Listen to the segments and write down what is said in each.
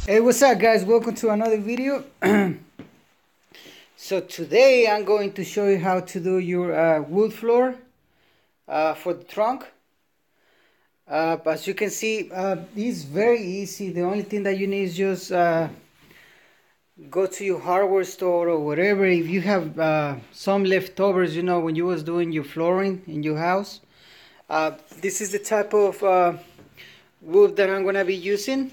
Hey, what's up guys? Welcome to another video. So today I'm going to show you how to do your wood floor for the trunk. As you can see, this is very easy. The only thing that you need is just go to your hardware store or whatever. If you have some leftovers, you know, when you was doing your flooring in your house, this is the type of wood that I'm gonna be using.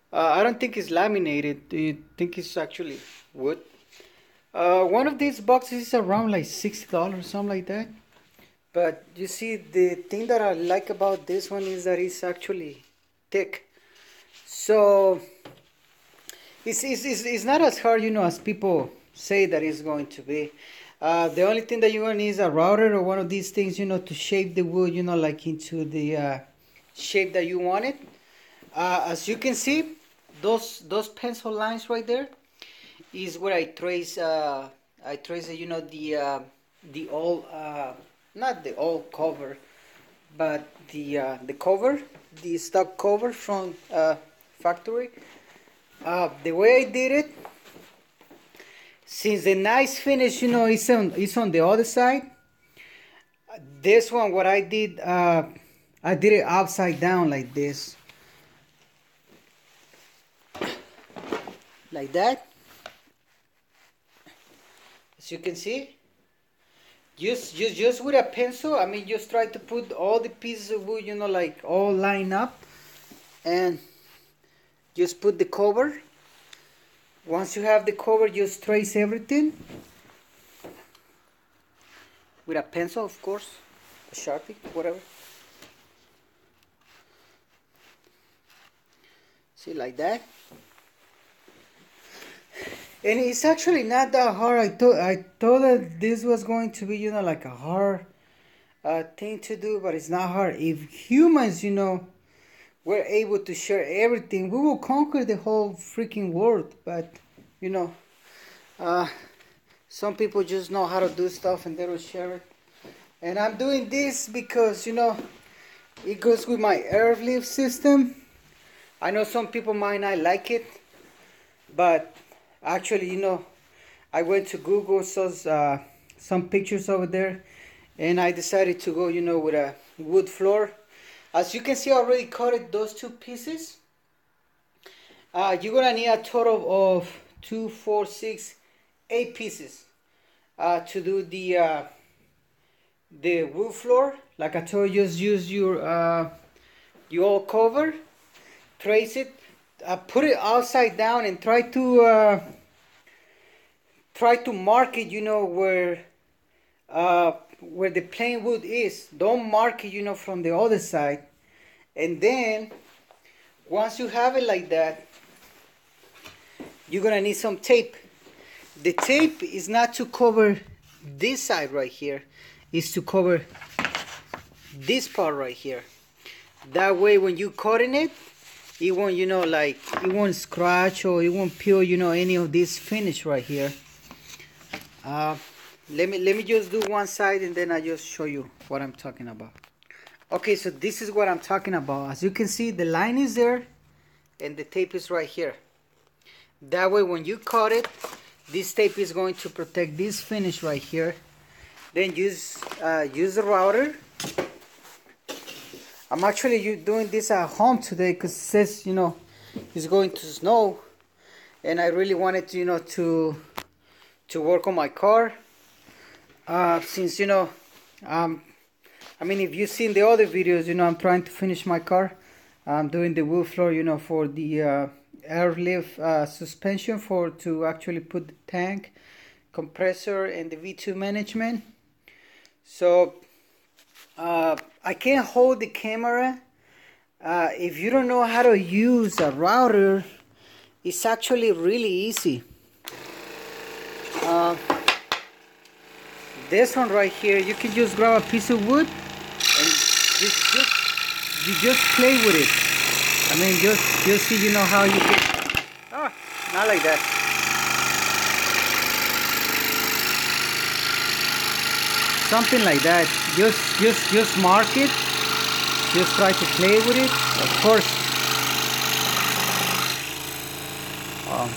I don't think it's laminated. Do you think it's actually wood? One of these boxes is around like $60, something like that. But you see, the thing that I like about this one is that it's actually thick. So it's not as hard, you know, as people say that it's going to be. The only thing that you're going to need is a router or one of these things, you know, to shape the wood, you know, like into the shape that you want it. As you can see, those pencil lines right there is where I trace you know, the old not the old cover, but the cover, the stock cover from factory. The way I did it, since the nice finish, you know, is on the other side. This one, what I did it upside down like this. Like that. As you can see, just with a pencil, I mean, just try to put all the pieces of wood, you know, like all line up, and just put the cover. Once you have the cover, just trace everything with a pencil, of course, a Sharpie, whatever. See, like that. And it's actually not that hard. I thought that this was going to be, you know, like a hard thing to do, but it's not hard. If humans, you know, were able to share everything, we will conquer the whole freaking world. But, you know, some people just know how to do stuff and they don't share it. And I'm doing this because, you know, it goes with my air lift system. I know some people might not like it, but actually, you know, I went to Google, saw some pictures over there, and I decided to go, you know, with a wood floor. As you can see, I already cut those two pieces. You're gonna need a total of 2, 4, 6, 8 pieces to do the wood floor. Like I told you, just use your old cover, trace it. Put it upside down and try to mark it, you know, where the plain wood is. Don't mark it, you know, from the other side. And then once you have it like that, you're gonna need some tape. The tape is not to cover this side right here, it's to cover this part right here. That way when you cutting it, it won't, you know, like, it won't scratch or it won't peel, you know, any of this finish right here. Let me just do one side and then I just show you what I'm talking about. Okay, so this is what I'm talking about. As you can see, the line is there and the tape is right here. That way when you cut it, this tape is going to protect this finish right here. Then use the router. I'm actually doing this at home today because it says, you know, it's going to snow, and I really wanted to, you know, to work on my car. Since, you know, I mean, if you've seen the other videos, you know, I'm trying to finish my car. I'm doing the wood floor, you know, for the airlift suspension to actually put the tank, compressor, and the V2 management. So I can't hold the camera. If you don't know how to use a router, it's actually really easy. This one right here, you can just grab a piece of wood and you just play with it. I mean, just see, you know, how you can. Oh, not like that. Something like that. Just mark it. Just try to play with it. Of course, down.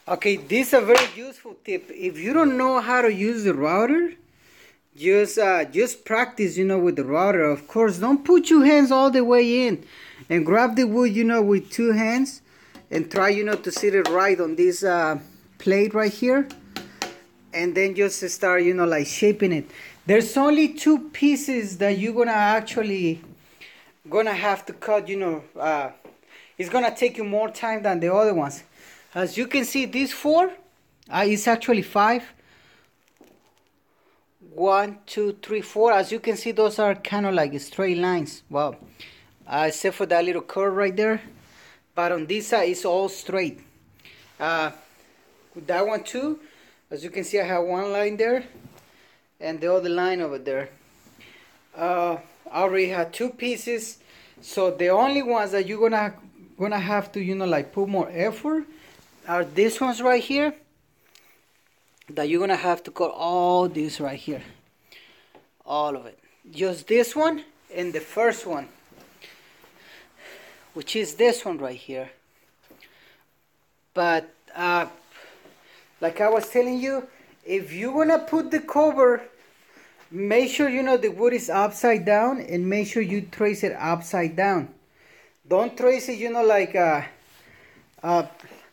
Okay, this is a very useful tip. If you don't know how to use the router, just practice, with the router. Of course, don't put your hands all the way in and grab the wood, with two hands and try, to sit it right on this plate right here, and then just start, like shaping it. There's only two pieces that you're gonna have to cut. It's gonna take you more time than the other ones. As you can see, these four, it's actually five. 1, 2, 3, 4. As you can see, those are kind of like straight lines. Well, except for that little curve right there. But on this side, it's all straight. With that one too, as you can see, I have one line there and the other line over there. I already have two pieces. So the only ones that you're gonna have to, like put more effort are these ones right here, that you're gonna have to cut all this right here, all of it. Just this one and the first one, which is this one right here. But like I was telling you, if you're gonna put the cover, make sure the wood is upside down, and make sure you trace it upside down. Don't trace it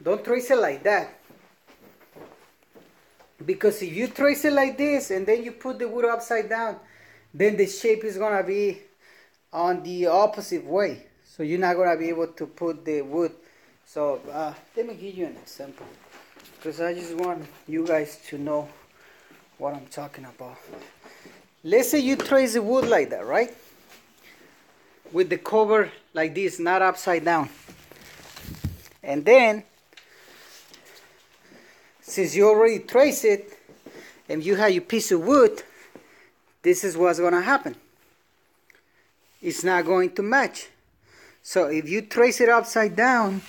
don't trace it like that, because if you trace it like this and then you put the wood upside down, then the shape is gonna be on the opposite way, so you're not gonna be able to put the wood. So let me give you an example, because I just want you guys to know what I'm talking about. Let's say you trace the wood like that, right, with the cover like this, not upside down. And then, since you already traced it and you have your piece of wood, this is what's gonna happen. It's not going to match. So if you trace it upside down,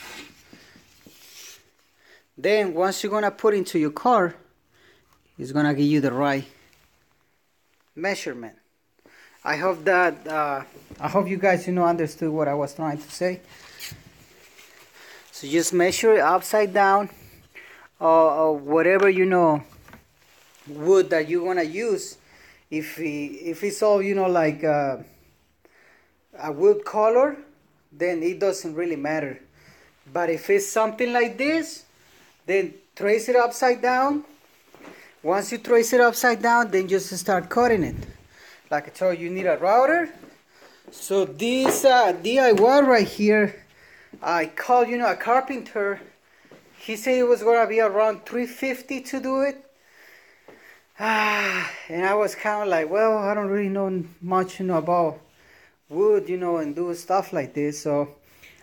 then once you're gonna put into your car, it's gonna give you the right measurement. I hope that I hope you guys understood what I was trying to say. So just measure it upside down, or whatever wood that you're gonna use. If it's all like a wood color, then it doesn't really matter. But if it's something like this, then trace it upside down. Once you trace it upside down, then just start cutting it. Like I told you, you need a router. So this DIY right here, I called a carpenter. He said it was gonna be around $350 to do it. And I was kind of like, well, I don't really know much about wood, and do stuff like this. So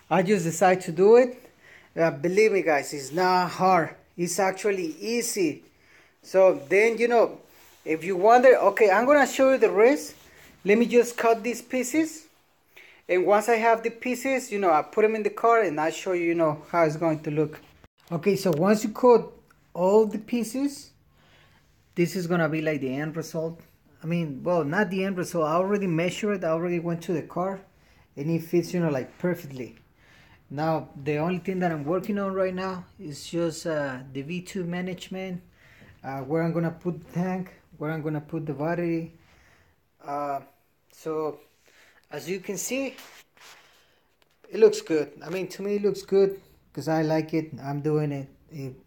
I just decided to do it. Believe me, guys, it's not hard. It's actually easy. So then, if you wonder, okay, I'm gonna show you the rest. Let me just cut these pieces. And once I have the pieces, I put them in the car and I'll show you, how it's going to look. Okay, so once you cut all the pieces, this is gonna be like the end result. I mean, well, not the end result. I already measured it. I already went to the car, and it fits, like perfectly. Now, the only thing that I'm working on right now is just the V2 management, where I'm gonna put the tank, where I'm gonna put the battery. So, as you can see, it looks good. I mean, to me, it looks good because I like it. I'm doing it.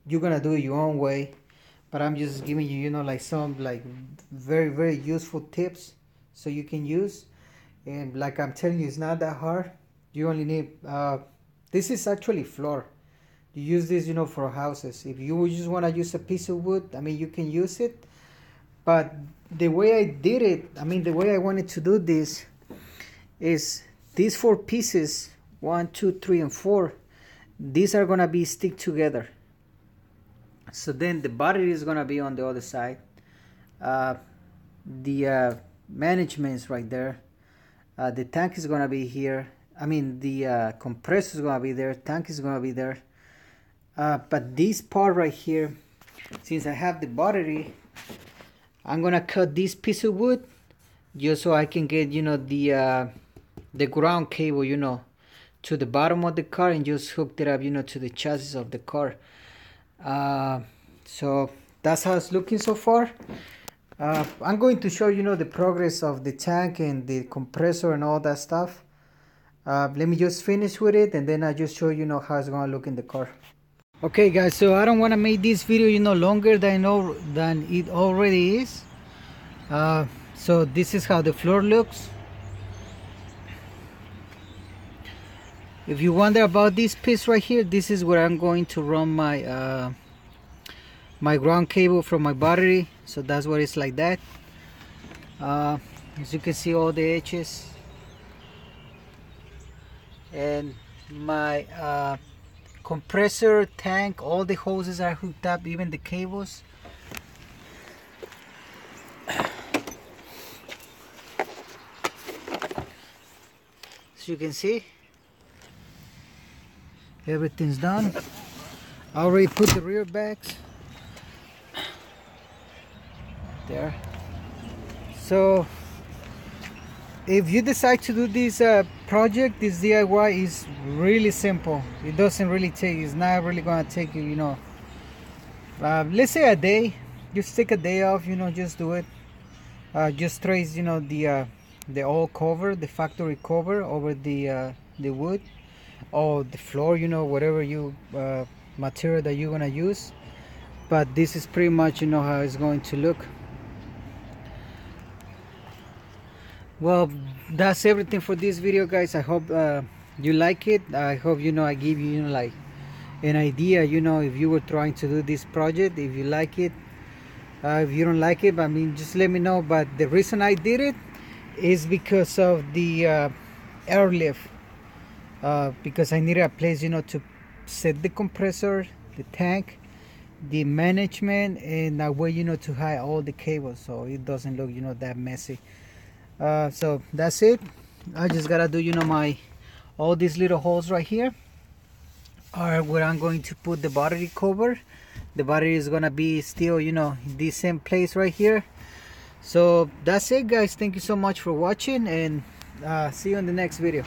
You're gonna do it your own way, but I'm just giving you, like some very, very useful tips so you can use. And like I'm telling you, it's not that hard. You only need this is actually floor. You use this, you know, for houses. If you just want to use a piece of wood, I mean, you can use it. But the way I did it, I mean, the way I wanted to do this is these 4 pieces, 1, 2, 3, and 4. These are gonna be stick together. So then the battery is gonna be on the other side. The management is right there. The tank is gonna be here. I mean, the compressor is gonna be there. Tank is gonna be there. But this part right here, since I have the battery, I'm gonna cut this piece of wood just so I can get, you know, the ground cable, you know, to the bottom of the car, and just hooked it up, you know, to the chassis of the car. So that's how it's looking so far. I'm going to show, you know, the progress of the tank and the compressor and all that stuff. Let me just finish with it, and then I just show you know how it's gonna look in the car. Okay guys, so I don't want to make this video, you know, longer than it already is. So this is how the floor looks. If you wonder about this piece right here, this is where I'm going to run my my ground cable from my battery. So that's what it's like that. As you can see, all the edges, and my compressor, tank, all the hoses are hooked up, even the cables. As you can see, everything's done. I already put the rear bags there. So if you decide to do this project, this DIY is really simple. It doesn't really take, it's not really gonna take you, you know, let's say a day. Just take a day off, you know, just do it. Just trace, you know, the old cover, the factory cover over the wood or the floor, you know, whatever you material that you're gonna use. But this is pretty much, you know, how it's going to look. Well, that's everything for this video, guys. I hope you like it. I hope, you know, I give you, you know, like an idea, you know, if you were trying to do this project, if you like it. If you don't like it, I mean, just let me know. But the reason I did it is because of the airlift, because I needed a place, you know, to set the compressor, the tank, the management, and a way, you know, to hide all the cables so it doesn't look, you know, that messy. So that's it. I just gotta do, you know, all these little holes right here are where I'm going to put the battery cover. The battery is gonna be still, you know, in this same place right here. So that's it, guys. Thank you so much for watching, and see you in the next video.